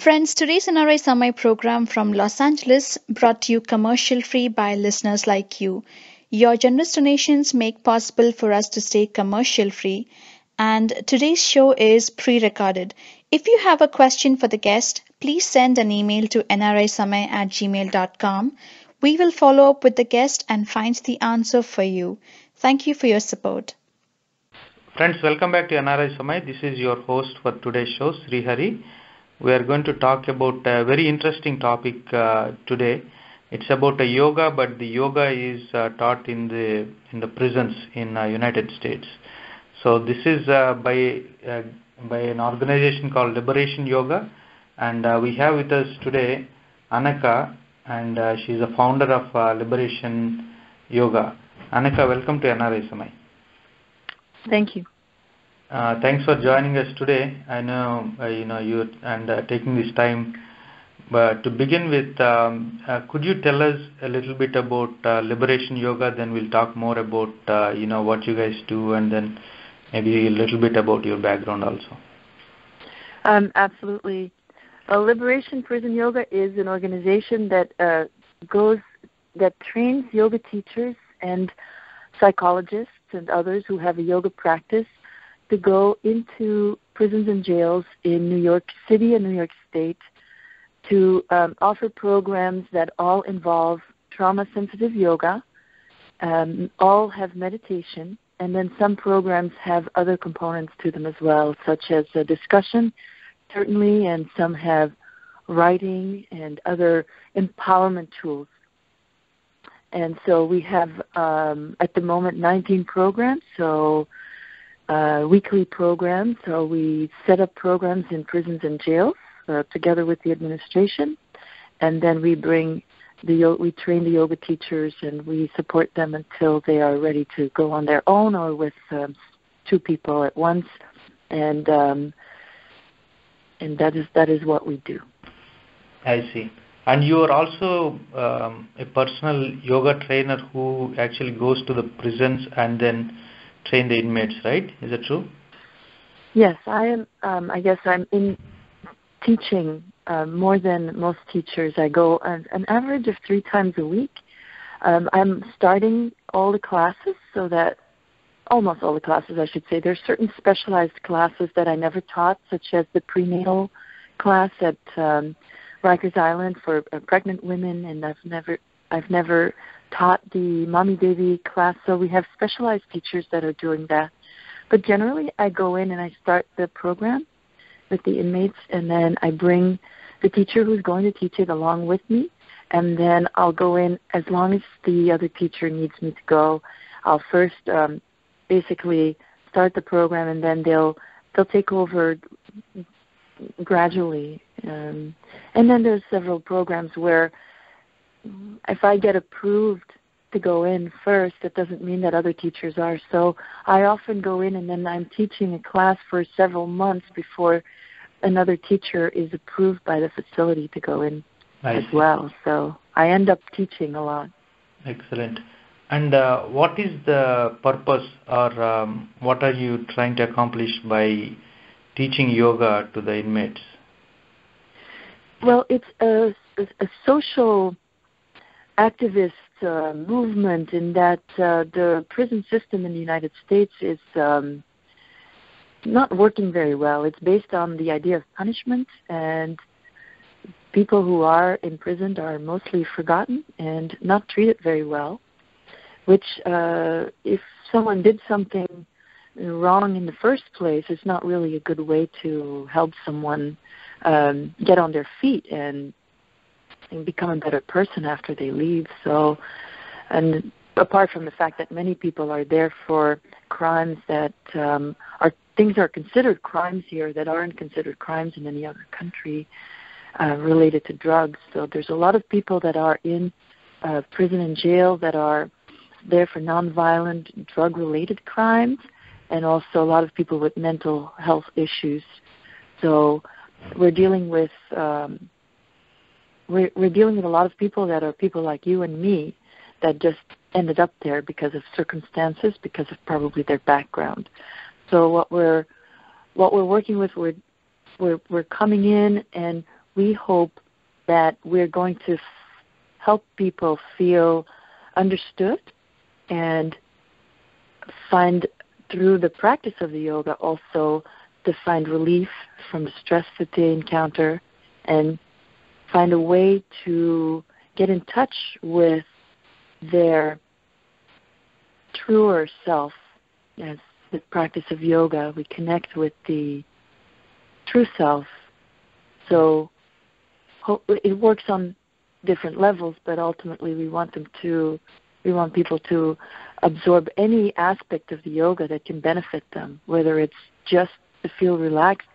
Friends, today's NRI Samay program from Los Angeles brought to you commercial free by listeners like you. Your generous donations make possible for us to stay commercial free, and today's show is pre-recorded. If you have a question for the guest, please send an email to nrisamay@gmail.com. We will follow up with the guest and find the answer for you. Thank you for your support. Friends, welcome back to NRI Samay. This is your host for today's show, Sri Hari. We are going to talk about a very interesting topic today. It's about yoga, but the yoga is taught in the prisons in United States. So this is by an organization called Liberation Yoga, and we have with us today Anneke, and she's a founder of Liberation Yoga. Anneke, welcome to NRI Samay. Thank you. Thanks for joining us today. I know you and taking this time. But to begin with, could you tell us a little bit about Liberation Yoga? Then we'll talk more about what you guys do, and then maybe a little bit about your background also. Absolutely. Liberation Prison Yoga is an organization that trains yoga teachers and psychologists and others who have a yoga practice to go into prisons and jails in New York City and New York State to offer programs that all involve trauma-sensitive yoga, all have meditation, and then some programs have other components to them as well, such as discussion, certainly, and some have writing and other empowerment tools. And so we have, at the moment, 19 programs, weekly programs. So we set up programs in prisons and jails together with the administration, and then we train the yoga teachers, and we support them until they are ready to go on their own or with two people at once, and that is what we do. I see. And you are also a personal yoga trainer who actually goes to the prisons and then train the inmates, right? Is that true? Yes, I am. I guess I'm in teaching more than most teachers. I go an average of 3 times a week. I'm starting all the classes, almost all the classes, I should say. There's certain specialized classes that I never taught, such as the prenatal class at Rikers Island for pregnant women, and I've never taught the mommy-baby class, so we have specialized teachers that are doing that. But generally, I go in and I start the program with the inmates, and then I bring the teacher who's going to teach it along with me, and then I'll go in as long as the other teacher needs me to go. I'll first basically start the program, and then they'll take over gradually. And then there's several programs where if I get approved to go in first, that doesn't mean that other teachers are. So I often go in and then I'm teaching a class for several months before another teacher is approved by the facility to go in as well. So I end up teaching a lot. Excellent. And what is the purpose, or what are you trying to accomplish by teaching yoga to the inmates? Well, it's a social activist movement in that the prison system in the United States is not working very well. It's based on the idea of punishment, and people who are imprisoned are mostly forgotten and not treated very well, which if someone did something wrong in the first place, it's not really a good way to help someone get on their feet and become a better person after they leave. So, and apart from the fact that many people are there for crimes that are considered crimes here that aren't considered crimes in any other country related to drugs. So there's a lot of people that are in prison and jail that are there for nonviolent drug-related crimes, and also a lot of people with mental health issues. So we're dealing with we're dealing with a lot of people that are people like you and me that just ended up there because of circumstances, because of probably their background. So what we're working with, we're coming in and we hope that we're going to help people feel understood and find, through the practice of the yoga, also to find relief from the stress that they encounter and find a way to get in touch with their truer self. As the practice of yoga, we connect with the true self. So it works on different levels, but ultimately we want people to absorb any aspect of the yoga that can benefit them, whether it's just to feel relaxed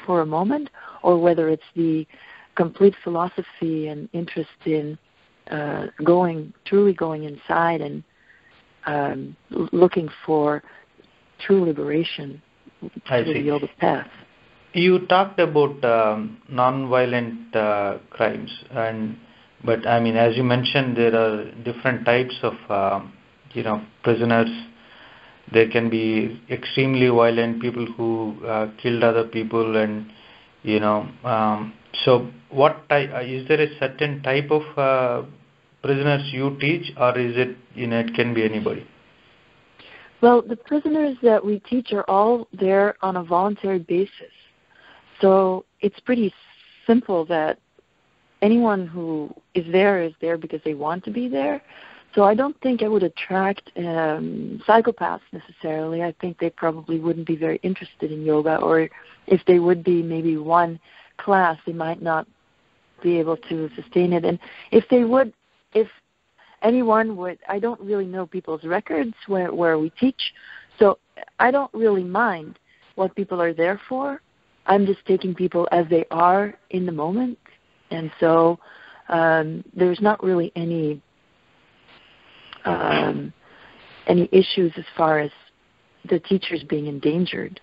for a moment, or whether it's the complete philosophy and interest in truly going inside and looking for true liberation through the yoga path. You talked about non-violent crimes, but I mean, as you mentioned, there are different types of prisoners. There can be extremely violent people who killed other people, and so what type? Is there a certain type of prisoners you teach, or is it it can be anybody? Well, the prisoners that we teach are all there on a voluntary basis. So it's pretty simple that anyone who is there because they want to be there. So I don't think I would attract psychopaths necessarily. I think they probably wouldn't be very interested in yoga, or if they would be, maybe one class, they might not be able to sustain it. And if anyone would, I don't really know people's records where we teach, so I don't really mind what people are there for. I'm just taking people as they are in the moment, and so there's not really any issues as far as the teachers being endangered.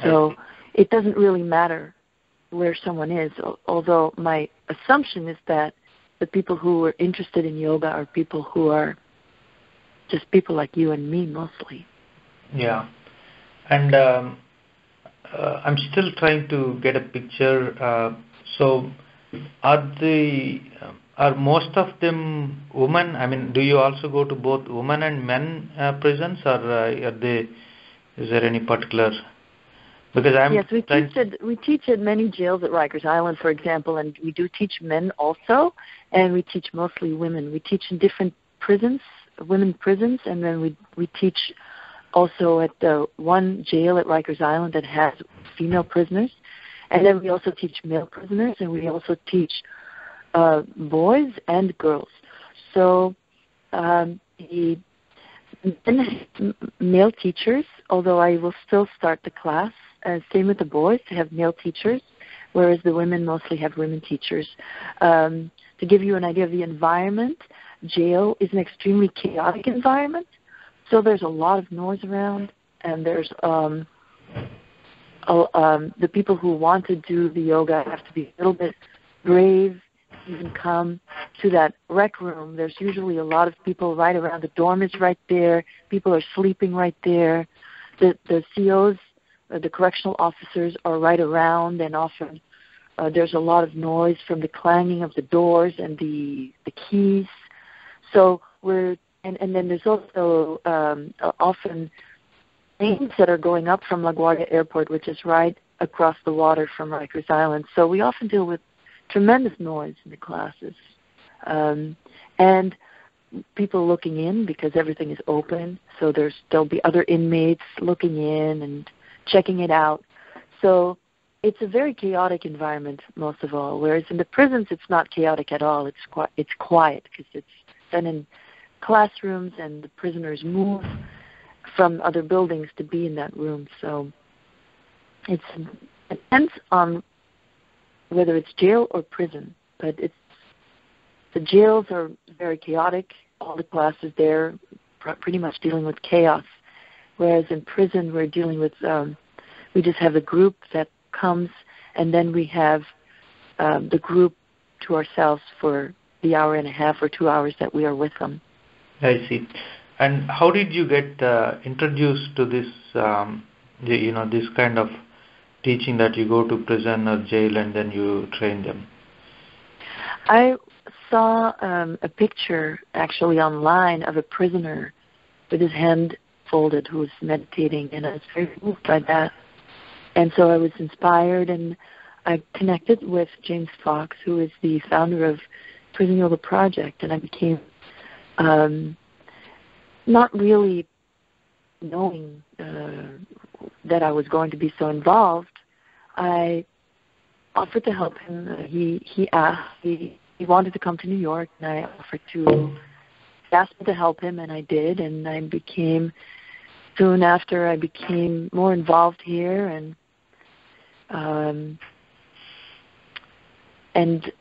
So it doesn't really matter where someone is, although my assumption is that the people who are interested in yoga are people who are just people like you and me mostly. Yeah. And I'm still trying to get a picture. So are most of them women? I mean, do you also go to both women and men prisons, or is there any particular? Because yes, we teach at many jails at Rikers Island, for example, and we do teach men also, and we teach mostly women. We teach in different prisons, women prisons, and then we teach also at the one jail at Rikers Island that has female prisoners, and then we also teach male prisoners, and we also teach boys and girls. So the male teachers, although I will still start the class. Same with the boys, to have male teachers, whereas the women mostly have women teachers. To give you an idea of the environment, jail is an extremely chaotic environment. So there's a lot of noise around, and there's the people who want to do the yoga have to be a little bit brave, even come to that rec room. There's usually a lot of people right around. The dorm is right there. People are sleeping right there. The COs, the correctional officers, are right around, and often there's a lot of noise from the clanging of the doors and the keys. So and then there's also often planes that are going up from LaGuardia Airport, which is right across the water from Rikers Island. So we often deal with tremendous noise in the classes. And people looking in because everything is open. So there'll be other inmates looking in and checking it out. So it's a very chaotic environment most of all. Whereas in the prisons, it's not chaotic at all. It's quiet because it's done in classrooms, and the prisoners move from other buildings to be in that room. So it depends on whether it's jail or prison, but the jails are very chaotic. All the classes there pretty much dealing with chaos, whereas in prison we're dealing with we just have a group that comes, and then we have the group to ourselves for the hour and a half or 2 hours that we are with them. I see. And how did you get introduced to this this kind of teaching, that you go to prison or jail and then you train them? I saw a picture actually online of a prisoner with his hand folded who was meditating, and I was very moved by that. And so I was inspired, and I connected with James Fox, who is the founder of Prison Yoga Project, and I became not really knowing that I was going to be so involved. I offered to help him. He asked. He wanted to come to New York, and I offered to ask me to help him, and I did. And I became soon after I became more involved here, and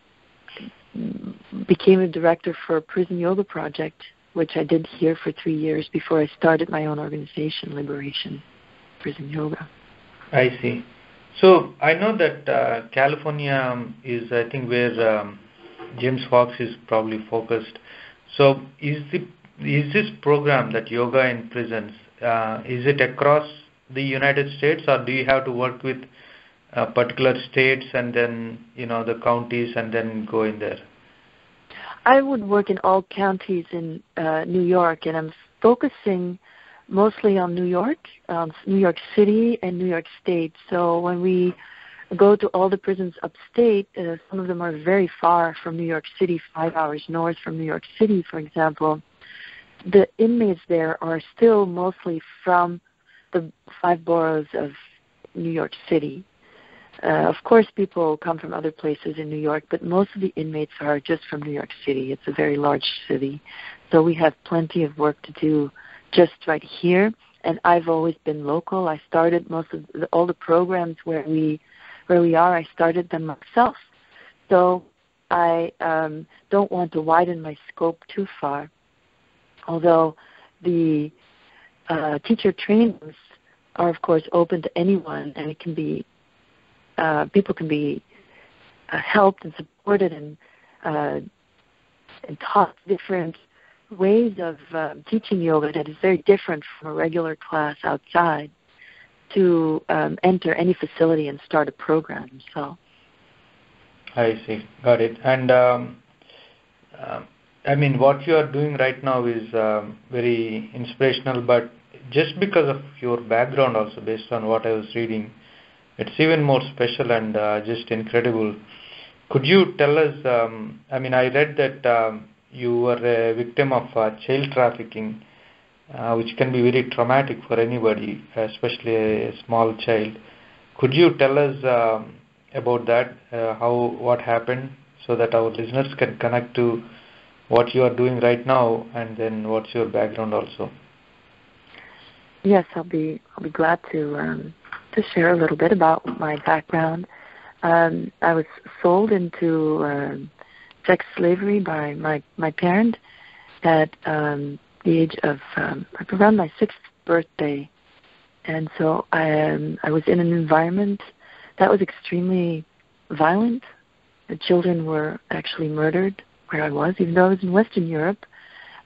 became a director for Prison Yoga Project, which I did here for 3 years before I started my own organization, Liberation Prison Yoga. I see. So I know that California is, I think, where James Fox is probably focused. So is this program, that yoga in prisons, is it across the United States, or do you have to work with particular states and then the counties and then go in there? I would work in all counties in New York, and I'm focusing mostly on New York City, and New York State. So when we go to all the prisons upstate, some of them are very far from New York City, 5 hours north from New York City, for example. The inmates there are still mostly from the 5 boroughs of New York City. Of course, people come from other places in New York, but most of the inmates are just from New York City. It's a very large city. So we have plenty of work to do just right here. And I've always been local. I started all the programs where we are. I started them myself. So I don't want to widen my scope too far. Although the teacher trainings are, of course, open to anyone, and it can be people can be helped and supported and taught different ways of teaching yoga that is very different from a regular class outside to enter any facility and start a program themselves. I see. Got it. And I mean, what you are doing right now is very inspirational, but just because of your background also, based on what I was reading, it's even more special and just incredible. Could you tell us, I mean, I read that you were a victim of child trafficking, which can be very traumatic for anybody, especially a small child. Could you tell us about that, what happened, so that our listeners can connect to what you are doing right now, and then what's your background also? Yes, I'll be glad to share a little bit about my background. I was sold into sex slavery by my parent at the age of around my 6th birthday, and so I was in an environment that was extremely violent. The children were actually murdered where I was, even though I was in Western Europe.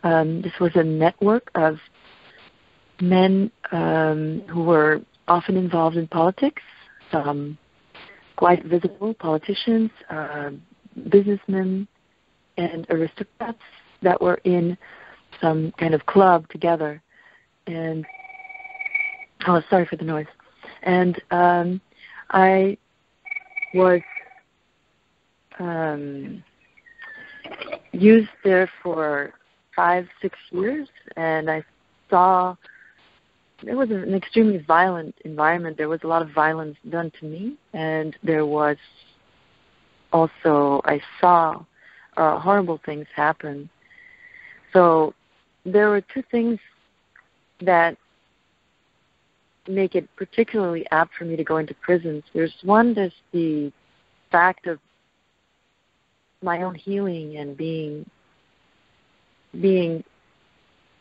This was a network of men who were often involved in politics, some quite visible politicians, businessmen, and aristocrats that were in some kind of club together. And sorry for the noise. And I was used there for 5-6 years, and I saw it was an extremely violent environment. There was a lot of violence done to me, and there was also, I saw horrible things happen. So there were 2 things that make it particularly apt for me to go into prisons. There's the fact of my own healing and being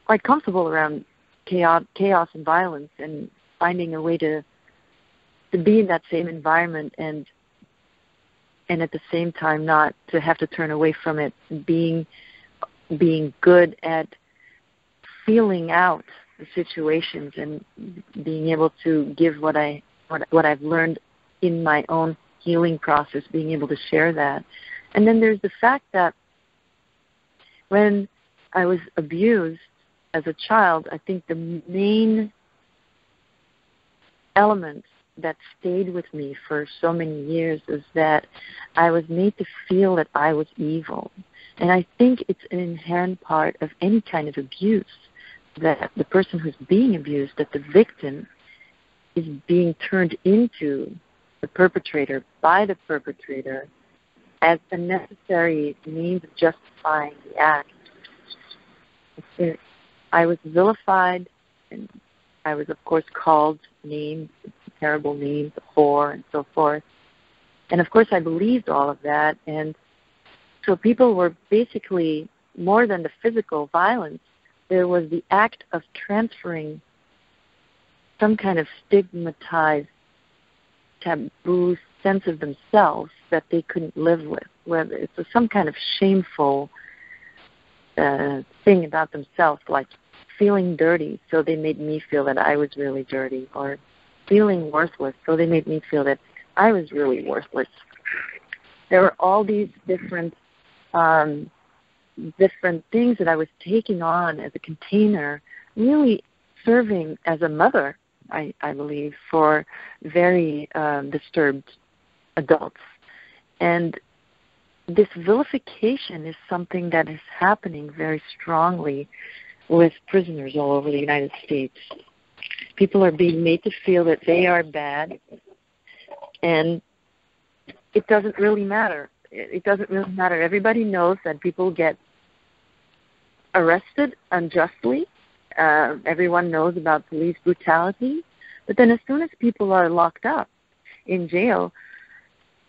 quite comfortable around chaos and violence, and finding a way to be in that same environment and at the same time not to have to turn away from it, being good at feeling out the situations and being able to give what I've learned in my own healing process, being able to share that. And then there's the fact that when I was abused as a child, I think the main element that stayed with me for so many years is that I was made to feel that I was evil. And I think it's an inherent part of any kind of abuse, that the person who's being abused, that the victim is being turned into the perpetrator by the perpetrator as a necessary means of justifying the act. I was vilified, and I was, of course, called names, terrible names, a whore, and so forth. And, of course, I believed all of that. And so people were basically, more than the physical violence, there was the act of transferring some kind of stigmatized, taboo sense of themselves that they couldn't live with, whether it's some kind of shameful thing about themselves, like feeling dirty, so they made me feel that I was really dirty, or feeling worthless, so they made me feel that I was really worthless. There were all these different things that I was taking on as a container, really serving as a mother, I believe, for very disturbed adults. And this vilification is something that is happening very strongly with prisoners all over the United States. People are being made to feel that they are bad, and it doesn't really matter. It doesn't really matter. Everybody knows that people get arrested unjustly. Everyone knows about police brutality. But then as soon as people are locked up in jail,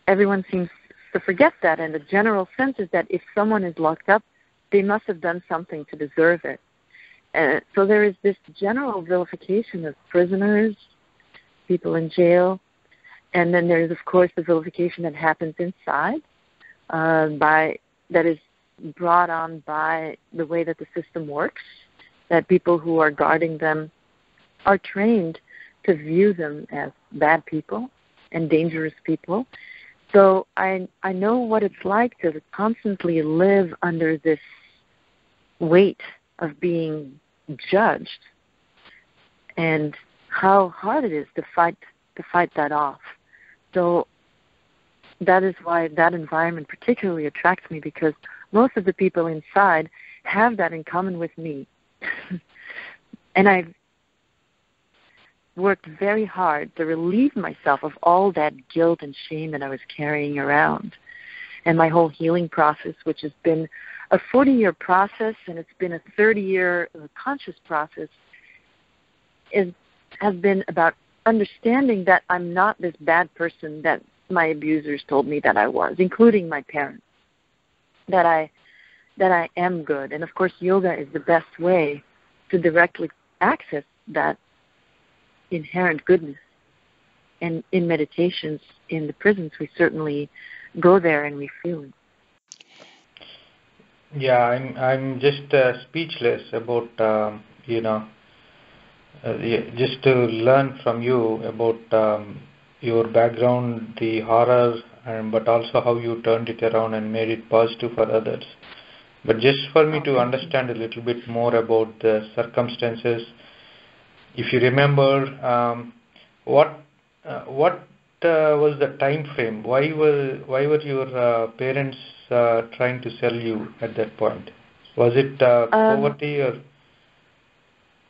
everyone seems to forget that. And the general sense is that if someone is locked up, they must have done something to deserve it. So there is this general vilification of prisoners, people in jail, and then there is, of course, the vilification that happens inside, that is brought on by the way that the system works, that people who are guarding them are trained to view them as bad people and dangerous people. So I know what it's like to constantly live under this weight of being judged, and how hard it is to fight that off. So that is why that environment particularly attracts me, because most of the people inside have that in common with me. And I've worked very hard to relieve myself of all that guilt and shame that I was carrying around. And my whole healing process, which has been a 40-year process, and it's been a 30-year conscious process, has been about understanding that I'm not this bad person that my abusers told me that I was, including my parents, that I am good. And, of course, yoga is the best way to directly access that inherent goodness. And in meditations in the prisons, we certainly go there and we feel it. Yeah, I'm just speechless about just to learn from you about your background, the horror, but also how you turned it around and made it positive for others. But just for me to understand a little bit more about the circumstances, if you remember, what was the time frame? Why were your parents trying to sell you at that point? Was it poverty or?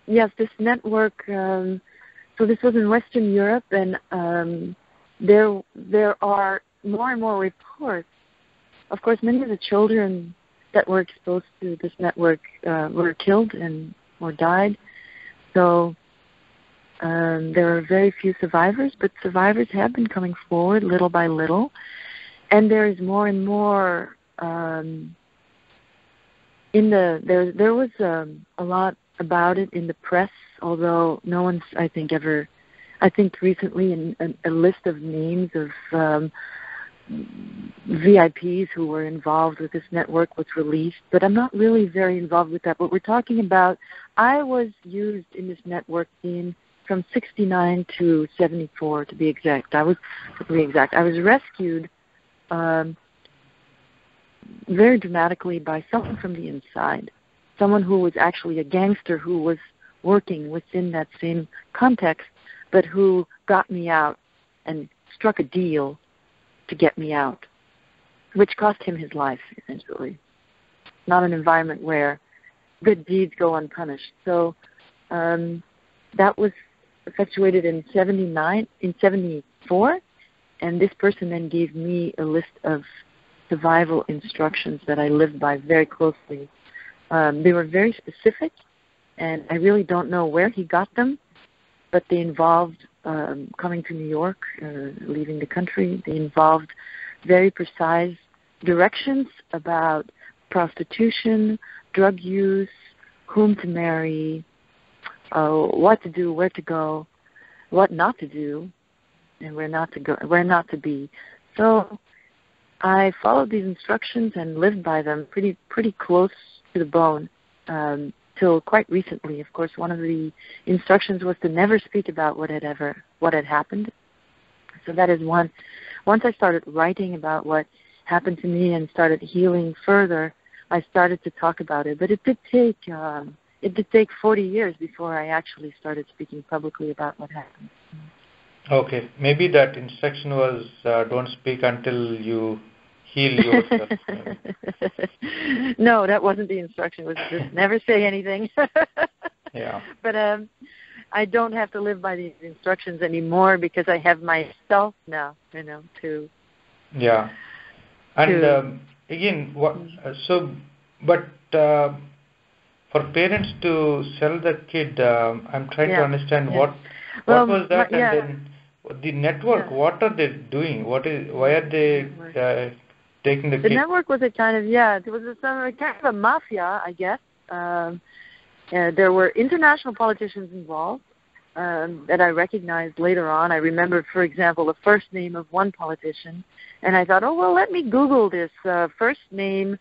Yes, this network. So this was in Western Europe, and there are more and more reports. Of course, many of the children that were exposed to this network were killed or died. So there are very few survivors, but survivors have been coming forward little by little, and there is more and more. There was a lot about it in the press, although no one's, I think recently a list of names of VIPs who were involved with this network was released, but I'm not really very involved with that. But we're talking about, I was used in this network from 69 to 74 to be exact. I was rescued very dramatically by someone from the inside, someone who was actually a gangster who was working within that same context, but who got me out and struck a deal to get me out, which cost him his life, essentially. Not an environment where good deeds go unpunished. So that was effectuated in 74, and this person then gave me a list of survival instructions that I lived by very closely. They were very specific, and I really don't know where he got them, but they involved coming to New York, leaving the country. They involved very precise directions about prostitution, drug use, whom to marry, what to do, where to go, what not to do, and where not to go, where not to be. So I followed these instructions and lived by them pretty close to the bone till quite recently. Of course, one of the instructions was to never speak about what had happened. So that is one. Once I started writing about what happened to me and started healing further, I started to talk about it. But it did take 40 years before I actually started speaking publicly about what happened. Okay, maybe that instruction was don't speak until you heal yourself. No, that wasn't the instruction. It was just never say anything. Yeah. But I don't have to live by these instructions anymore because I have myself now, to... Yeah. And again, but for parents to sell the kid, I'm trying to understand what was that, and then the network. What are they doing? Why are they taking the kid? The network was a kind of it was kind of a mafia, I guess. There were international politicians involved that I recognized later on. I remember, for example, the first name of one politician, and I thought, let me Google this first name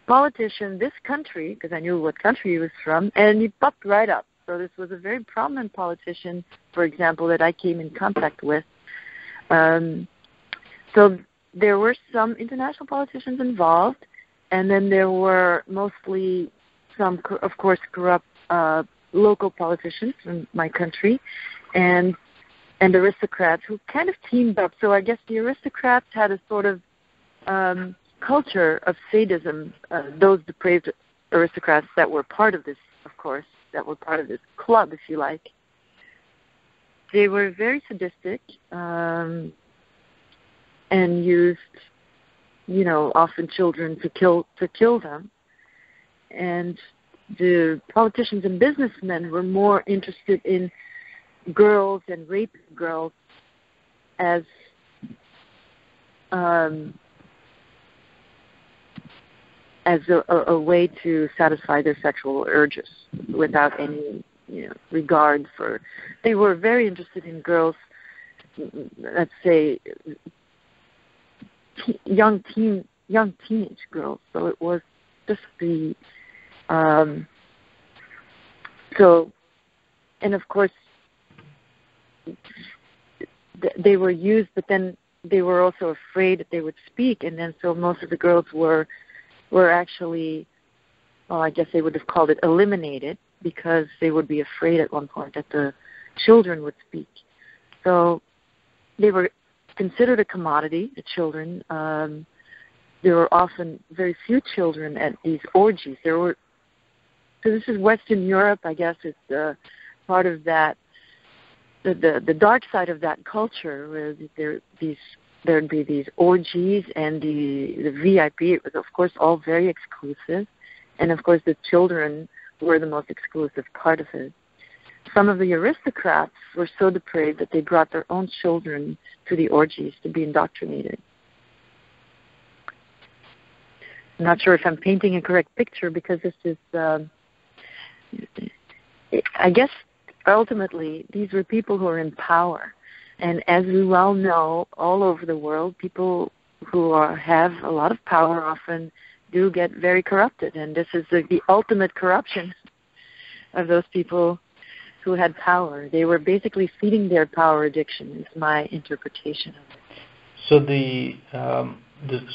politician, this country, because I knew what country he was from, and he popped right up. So this was a very prominent politician, for example, that I came in contact with. So there were some international politicians involved, and then there were mostly some, of course, corrupt local politicians from my country, and aristocrats who kind of teamed up. So I guess the aristocrats had a sort of culture of sadism, those depraved aristocrats that were part of this, of course, that were part of this club, if you like. They were very sadistic and used, often children to kill them. And the politicians and businessmen were more interested in girls and raping girls as a way to satisfy their sexual urges without any regard for. They were very interested in girls, let's say young teenage girls. So it was just the and of course they were used, but then they were also afraid that they would speak, and then so most of the girls were actually, I guess they would have called it eliminated, because they would be afraid at one point that the children would speak. So they were considered a commodity, the children. There were often very few children at these orgies. So this is Western Europe, I guess. It's part of that, the dark side of that culture, where there'd be these orgies, and the VIP, it was, of course, all very exclusive. And, of course, the children were the most exclusive part of it. Some of the aristocrats were so depraved that they brought their own children to the orgies to be indoctrinated. I'm not sure if I'm painting a correct picture, because this is, I guess, ultimately, these were people who were in power. And as we well know, all over the world, people who have a lot of power often do get very corrupted. And this is the ultimate corruption of those people who had power. They were basically feeding their power addiction, is my interpretation of it. So the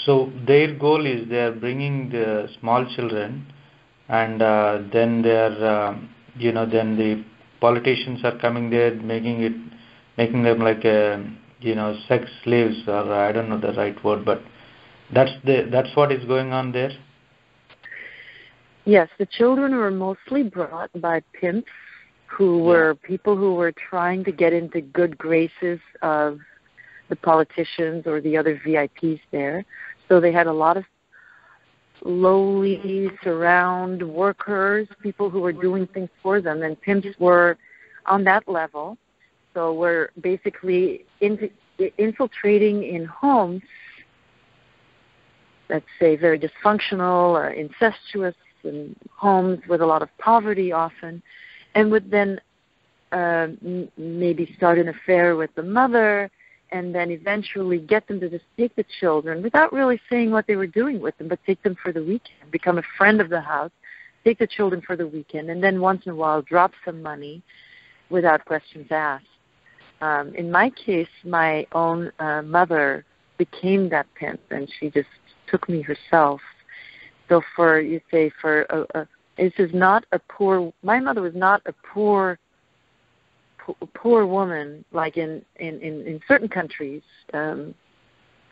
So their goal is they are bringing the small children, and then they are, then the politicians are coming there, making them like sex slaves, or I don't know the right word, but that's what is going on there. Yes, the children were mostly brought by pimps who were people who were trying to get into good graces of the politicians or the other VIPs there. So they had a lot of lowly surround workers, people who were doing things for them, and pimps were on that level. So we're basically infiltrating in homes, let's say very dysfunctional or incestuous, and homes with a lot of poverty often, and would then maybe start an affair with the mother, and then eventually get them to just take the children without really saying what they were doing with them, but take them for the weekend, become a friend of the house, take the children for the weekend, and then once in a while drop some money without questions asked. In my case, my own mother became that pimp, and she just took me herself. So this is not a poor. My mother was not a poor woman like in certain countries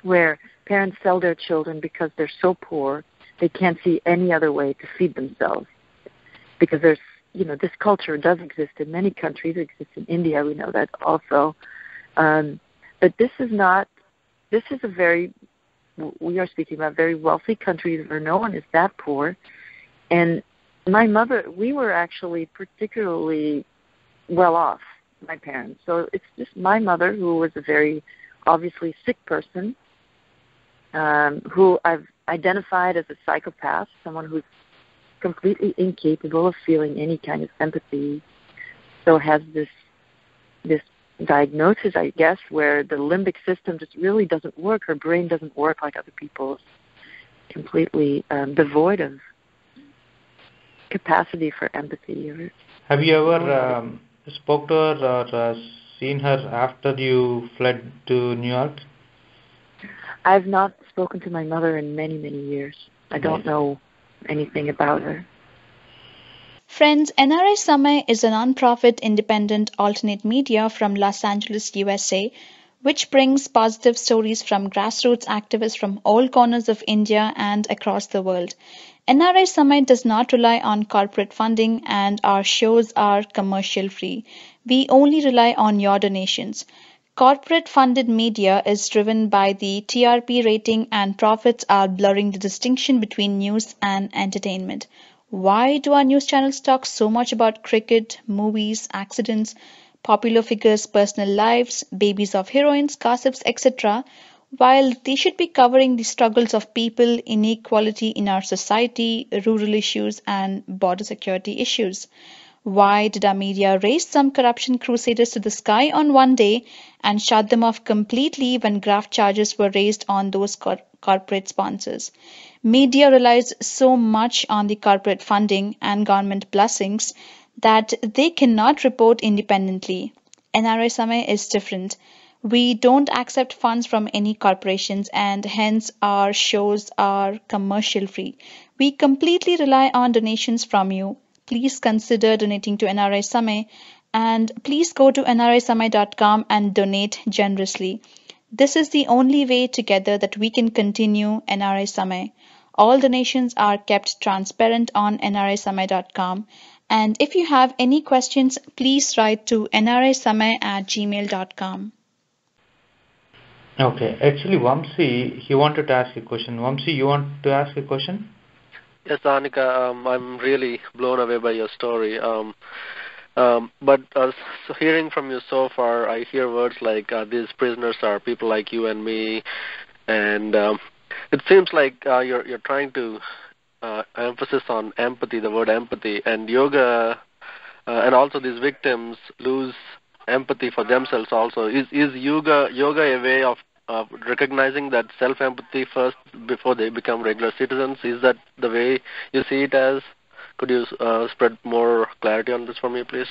where parents sell their children because they're so poor they can't see any other way to feed themselves. Because there's this culture does exist in many countries. It exists in India. We know that also. But this is not. This is a very. We are speaking about very wealthy countries where no one is that poor. And my mother, we were actually particularly well off, my parents. So it's just my mother, who was a very obviously sick person, who I've identified as a psychopath, someone who's completely incapable of feeling any kind of empathy. So has this diagnosis, I guess, where the limbic system just really doesn't work. Her brain doesn't work like other people's, completely devoid of capacity for empathy. Have you ever spoke to her or seen her after you fled to New York? I've not spoken to my mother in many, many years. I don't know anything about her. Friends, NRI Samay is a non-profit independent alternate media from Los Angeles, USA, which brings positive stories from grassroots activists from all corners of India and across the world. NRI Samay does not rely on corporate funding, and our shows are commercial free. We only rely on your donations. Corporate funded media is driven by the TRP rating, and profits are blurring the distinction between news and entertainment. Why do our news channels talk so much about cricket, movies, accidents, popular figures' personal lives, babies of heroines, gossips, etc., while they should be covering the struggles of people, inequality in our society, rural issues, and border security issues? Why did our media raise some corruption crusaders to the sky on one day and shut them off completely when graft charges were raised on those corporate sponsors? Media relies so much on the corporate funding and government blessings that they cannot report independently. NRI Samay is different. We don't accept funds from any corporations, and hence our shows are commercial free. We completely rely on donations from you. Please consider donating to NRI Samay, and please go to nrisamay.com and donate generously. This is the only way together that we can continue NRI Samay. All donations are kept transparent on nrisamay.com. And if you have any questions, please write to nrisamay@gmail.com. Okay. Actually, Vamsi, he wanted to ask a question. Vamsi, you want to ask a question? Yes, Anneke, I'm really blown away by your story. But so hearing from you so far, I hear words like these prisoners are people like you and me, and it seems like you're trying to emphasis on empathy, the word empathy, and yoga, and also these victims lose empathy for themselves. Also, is yoga a way of recognizing that self-empathy first before they become regular citizens? Is that the way you see it as? Could you spread more clarity on this for me, please?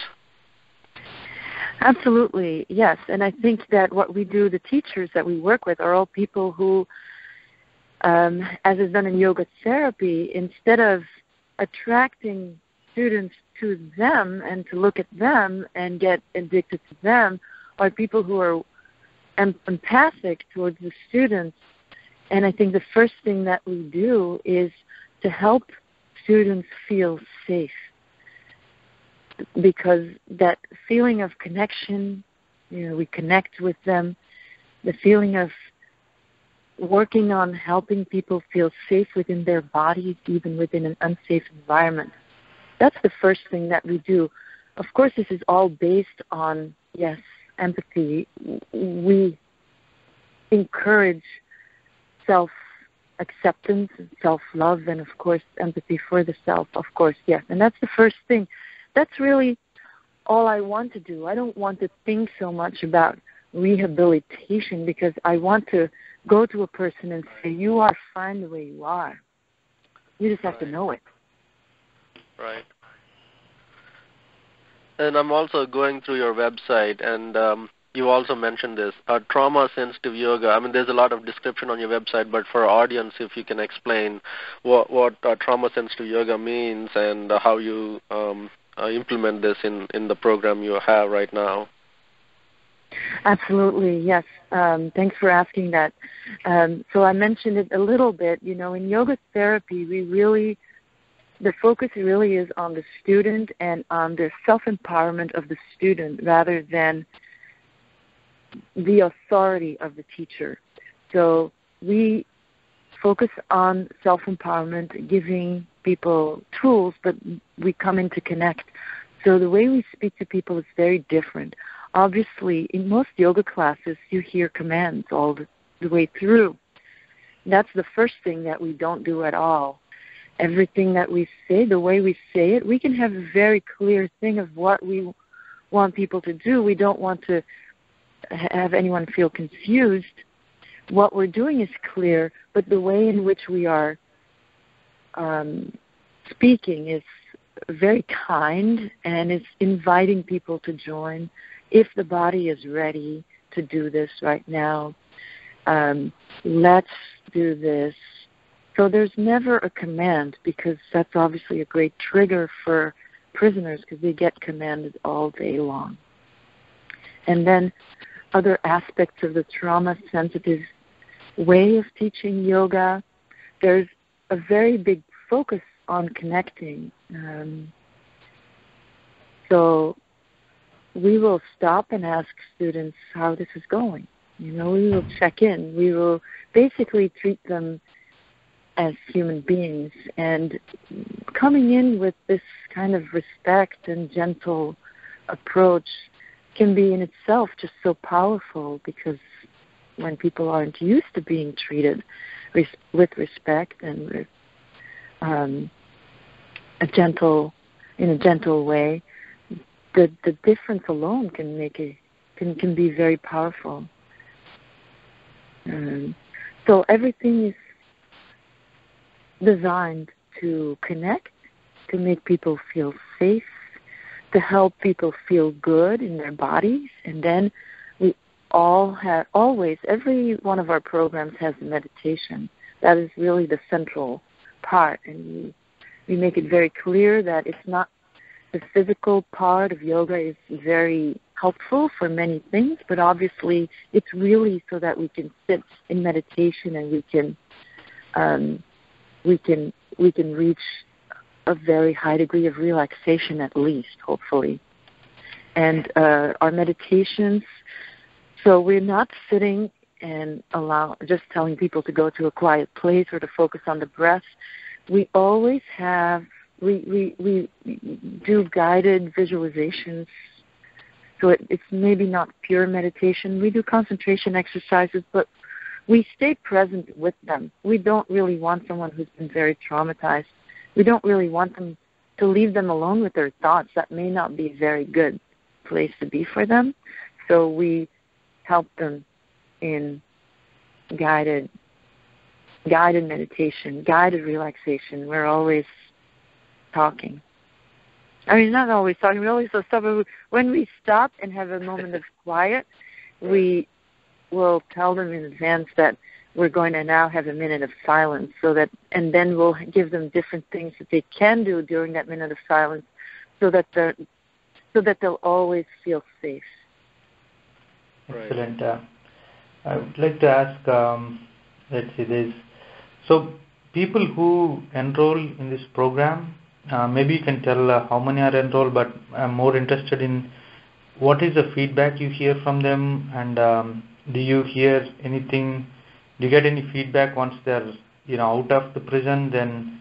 Absolutely, yes. And I think that what we do, the teachers that we work with, are all people who as is done in yoga therapy, instead of attracting students to them and to look at them and get addicted to them, are people who are empathic towards the students. And I think the first thing that we do is to help students feel safe, because that feeling of connection, we connect with them, the feeling of working on helping people feel safe within their bodies, even within an unsafe environment. That's the first thing that we do. Of course, this is all based on, yes, empathy. We encourage self-acceptance and self-love, and of course, empathy for the self, of course, yes. And that's the first thing. That's really all I want to do. I don't want to think so much about rehabilitation, because I want to go to a person and say, you are fine the way you are. You just have to know it. Right. And I'm also going through your website, and you also mentioned this, trauma-sensitive yoga. I mean, there's a lot of description on your website, but for our audience, if you can explain what trauma-sensitive yoga means and how you implement this in the program you have right now. Absolutely, yes. Thanks for asking that. So I mentioned it a little bit. In yoga therapy, the focus really is on the student and on the self-empowerment of the student rather than the authority of the teacher. So we focus on self-empowerment, giving people tools, but we come in to connect. So the way we speak to people is very different. Obviously, in most yoga classes, you hear commands all the way through. That's the first thing that we don't do at all. Everything that we say, the way we say it, we can have a very clear thing of what we want people to do. We don't want to have anyone feel confused. What we're doing is clear, but the way in which we are speaking is very kind, and it's inviting people to join. If the body is ready to do this right now, let's do this. So there's never a command, because that's obviously a great trigger for prisoners, because they get commanded all day long. And then other aspects of the trauma-sensitive way of teaching yoga, there's a very big focus on connecting. So we will stop and ask students how this is going. We will check in. We will basically treat them as human beings, and coming in with this kind of respect and gentle approach can be in itself just so powerful, because when people aren't used to being treated with respect and with a gentle way, the difference alone can be very powerful. So everything is designed to connect, to make people feel safe, to help people feel good in their bodies. And then we every one of our programs has meditation. That is really the central part. And we make it very clear that it's not the physical part of yoga is very helpful for many things, but obviously it's really so that we can sit in meditation and we can reach a very high degree of relaxation, at least, hopefully. And our meditations, so we're not sitting and just telling people to go to a quiet place or to focus on the breath. We always we do guided visualizations. So it's maybe not pure meditation. We do concentration exercises, but we stay present with them. We don't really want someone who's been very traumatized. We don't really want them to leave them alone with their thoughts. That may not be a very good place to be for them. So we help them in guided meditation, guided relaxation. We're always talking. I mean, not always talking. We're always so stubborn. When we stop and have a moment of quiet, we will tell them in advance that we're going to now have a minute of silence, and then we'll give them different things that they can do during that minute of silence, so that they'll always feel safe. Excellent. I would like to ask, let's see this. So people who enroll in this program, maybe you can tell how many are enrolled, but I'm more interested in what is the feedback you hear from them, and do you hear anything, do you get any feedback once they're out of the prison? Then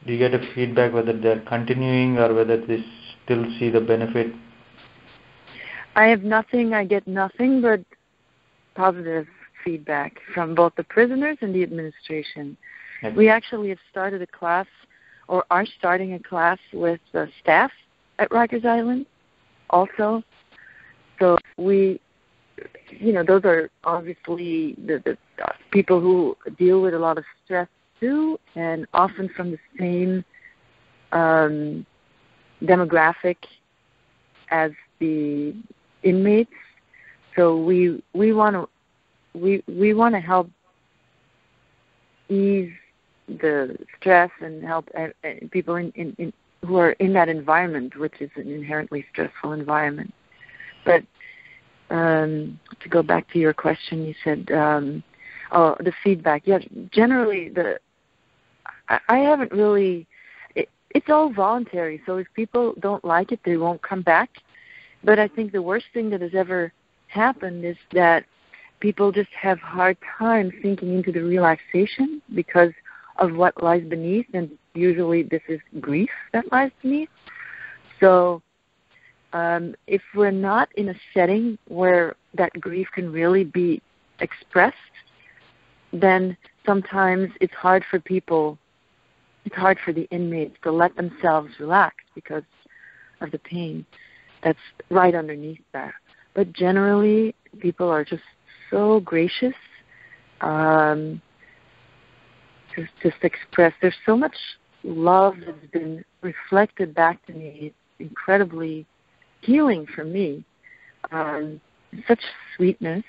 do you get a feedback whether they're continuing or whether they still see the benefit? I get nothing but positive feedback from both the prisoners and the administration. Okay. We actually have started a class, or are starting a class with the staff at Rikers Island also. So those are obviously the people who deal with a lot of stress too, and often from the same demographic as the inmates. So we want to help ease the stress and help people in who are in that environment, which is an inherently stressful environment. But to go back to your question, you said, the feedback. Yeah, generally I haven't really. It's all voluntary. So if people don't like it, they won't come back. But I think the worst thing that has ever happened is that people just have hard time sinking into the relaxation because of what lies beneath, and usually this is grief that lies beneath. So if we're not in a setting where that grief can really be expressed, then sometimes it's hard for the inmates to let themselves relax because of the pain that's right underneath that. But generally, people are just so gracious. Just express. There's so much love that's been reflected back to me. It's incredibly healing for me. Such sweetness.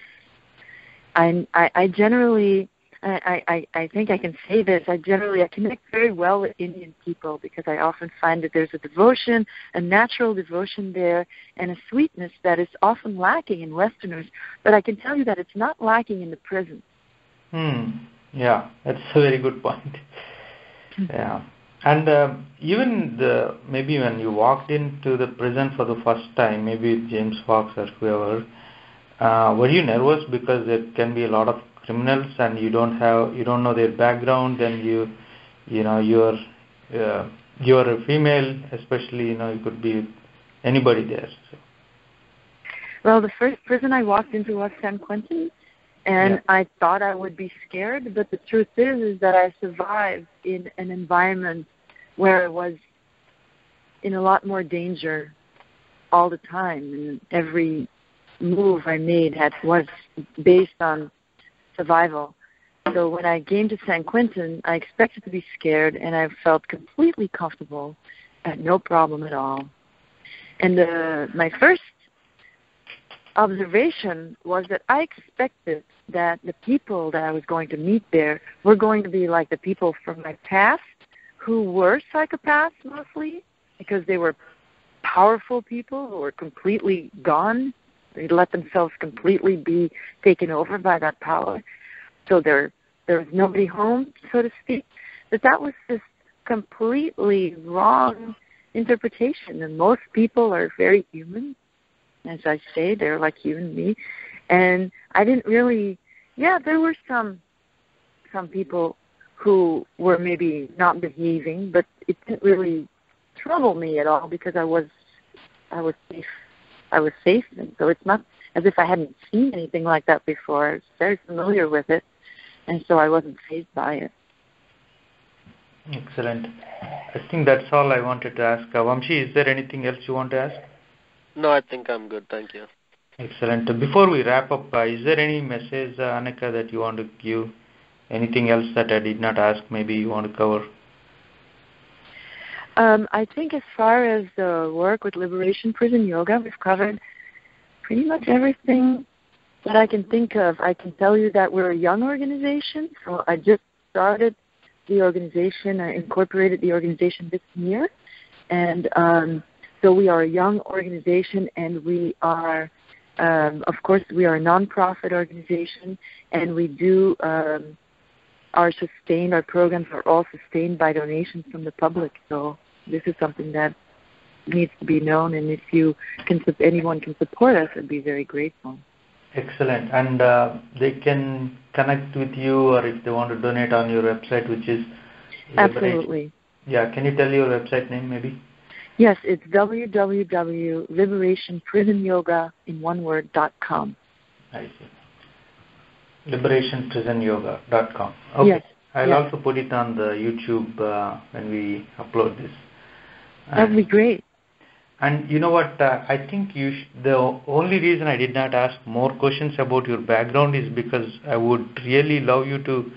I generally, I think I can say this, I connect very well with Indian people because I often find that there's a devotion, a natural devotion there, and a sweetness that is often lacking in Westerners. But I can tell you that it's not lacking in the prison. Yeah, that's a very good point. Yeah. And even maybe when you walked into the prison for the first time, maybe with James Fox or whoever, were you nervous because there can be a lot of criminals and you don't know their background, and you're a female, especially it could be anybody there. So. Well, the first prison I walked into was San Quentin, and yeah. I thought I would be scared, but the truth is that I survived in an environment where I was in a lot more danger all the time, and every move I made was based on survival. So when I came to San Quentin, I expected to be scared, and I felt completely comfortable, had no problem at all. And my first observation was that I expected that the people that I was going to meet there were going to be like the people from my past who were psychopaths mostly, because they were powerful people who were completely gone. They let themselves completely be taken over by that power. So there was nobody home, so to speak. But that was just completely wrong interpretation. And most people are very human. As I say, they're like you and me. And I didn't really, there were some people who were maybe not behaving, but it didn't really trouble me at all because I was safe. I was safe, and so it's not as if I hadn't seen anything like that before. I was very familiar with it, and so I wasn't fazed by it. Excellent. I think that's all I wanted to ask. Vamshi, is there anything else you want to ask? No, I think I'm good. Thank you. Excellent. Before we wrap up, is there any message, Anneke, that you want to give? Anything else that I did not ask, maybe you want to cover? I think as far as the work with Liberation Prison Yoga, we've covered pretty much everything that I can think of, I can tell you that we're a young organization. So I just started the organization. I incorporated the organization this year. And so we are a young organization, and we are, of course, we are a nonprofit organization, and we do our programs are all sustained by donations from the public. So this is something that needs to be known, and if anyone can support us, I'd be very grateful. Excellent. And they can connect with you, or if they want to donate on your website, which is Absolutely. Yeah, can you tell your website name maybe? Yes, it's www.liberationprisonyoga.com. I see. liberationprisonyoga.com. Okay. Yes. I'll also put it on the YouTube when we upload this. That would be great. And you know what? I think the only reason I did not ask more questions about your background is because I would really love you to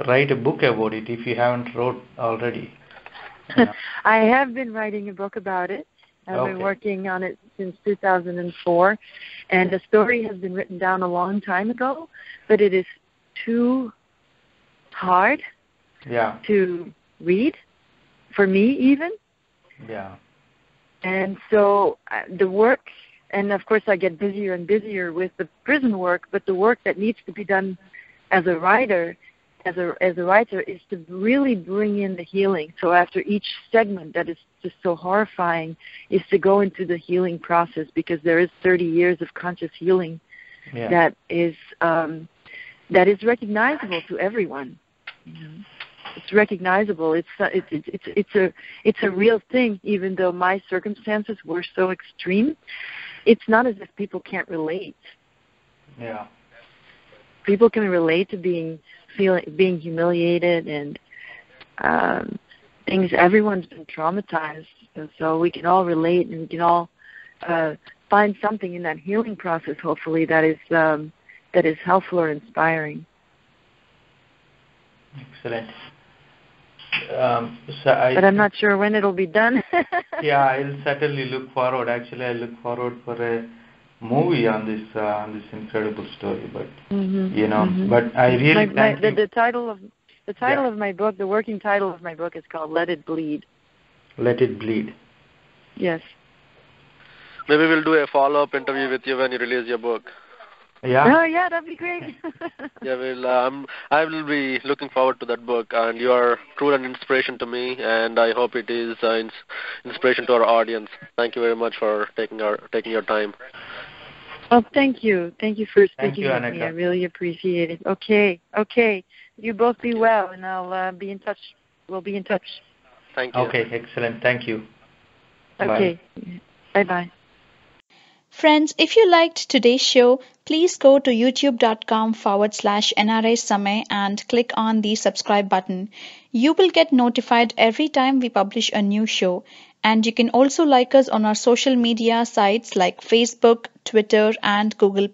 write a book about it if you haven't wrote already. I have been writing a book about it. I've been working on it since 2004, and the story has been written down a long time ago, but it is too hard to read, for me even. Yeah. And so the work, and of course I get busier and busier with the prison work, but the work that needs to be done as a writer, is to really bring in the healing. So after each segment that is just so horrifying, is to go into the healing process, because there is 30 years of conscious healing that is recognizable to everyone. You know? It's recognizable. It's a real thing. Even though my circumstances were so extreme, it's not as if people can't relate. Yeah. People can relate to being humiliated and things. Everyone's been traumatized, and so we can all relate, and we can all find something in that healing process, hopefully, that is helpful or inspiring. Excellent. But I'm not sure when it'll be done. Yeah, I'll certainly look forward. Actually, I look forward for a movie on this incredible story. But but I really thank you. The title of my book, the working title of my book, is called "Let It Bleed." Let It Bleed. Yes. Maybe we'll do a follow-up interview with you when you release your book. Yeah. Oh yeah, that'd be great. Yeah, I will be looking forward to that book, and you are truly an inspiration to me, and I hope it is inspiration to our audience. Thank you very much for taking your time. Oh, thank you for speaking with Anneke. me. I really appreciate it. Okay. You both be well, and I'll be in touch. We'll be in touch. Thank you. Okay, excellent. Thank you. Okay. Bye-bye. Friends, if you liked today's show, please go to youtube.com/NRI Samay and click on the subscribe button. You will get notified every time we publish a new show. And you can also like us on our social media sites like Facebook, Twitter, and Google+.